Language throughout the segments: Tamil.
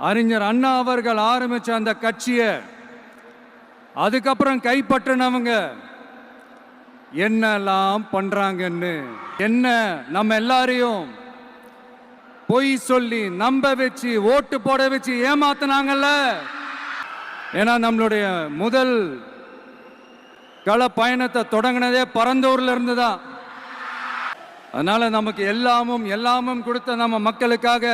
அறிஞர் அண்ணா அவர்கள் ஆரம்பிச்ச அந்த கட்சியை அதுக்கப்புறம் கைப்பற்றினவங்க என்னெல்லாம் பண்றாங்கன்னு, என்ன நம்ம எல்லாரையும் பொய் சொல்லி நம்ப வச்சு ஓட்டு போட வச்சு ஏமாத்தினாங்கல்ல. ஏன்னா நம்மளுடைய முதல் கள பயணத்தை தொடங்கினதே பரந்தூர்ல இருந்து தான். அதனால நமக்கு எல்லாமும் கொடுத்த நம்ம மக்களுக்காக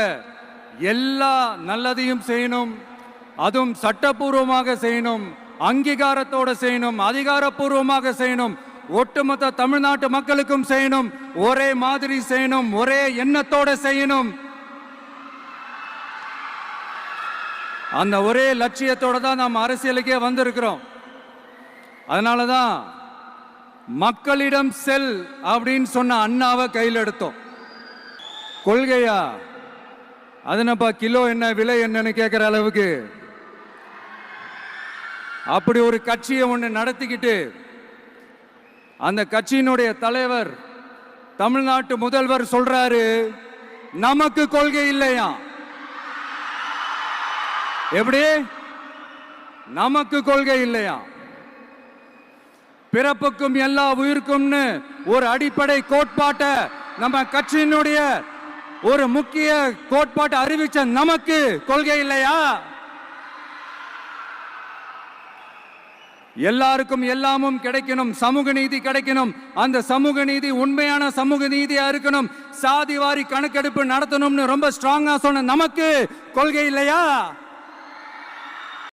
எல்லா நல்லதையும் செய்யணும், அதுவும் சட்டப்பூர்வமாக செய்யணும், அங்கீகாரத்தோட செய்யணும், அதிகாரப்பூர்வமாக செய்யணும், ஒட்டுமொத்த தமிழ்நாட்டு மக்களுக்கும் செய்யணும், ஒரே மாதிரி செய்யணும், ஒரே எண்ணத்தோட செய்யணும். அந்த ஒரே லட்சியத்தோட தான் நாம் அரசியலுக்கே வந்திருக்கிறோம். அதனாலதான் மக்களிடம் செல் அப்படின்னு சொன்ன அண்ணாவை கையில் எடுத்தோம். கொள்கையா அதுனப்பா கிலோ என்ன விலை என்னன்னு கேட்கிற அளவுக்கு அப்படி ஒரு கட்சியை ஒன்று நடத்திக்கிட்டு அந்த கட்சியினுடைய தலைவர் தமிழ்நாட்டு முதல்வர் சொல்றாரு, நமக்கு கொள்கை இல்லையா. எப்படி நமக்கு கொள்கை இல்லையா? பிறப்புக்கும் எல்லா உயிருக்கும்னு ஒரு அடிப்படை கோட்பாட்டை நம்ம கட்சியினுடைய ஒரு முக்கிய கோட்பாட்டை அறிவிச்ச நமக்கு கொள்கை இல்லையா? எல்லாருக்கும் எல்லாமும் கிடைக்கணும், சமூக நீதி கிடைக்கணும், அந்த சமூக நீதி உண்மையான சமூக நீதியா இருக்கணும், சாதிவாரி கணக்கெடுப்பு நடத்தணும்னு ரொம்ப ஸ்ட்ராங்கா சொன்ன நமக்கு கொள்கை இல்லையா?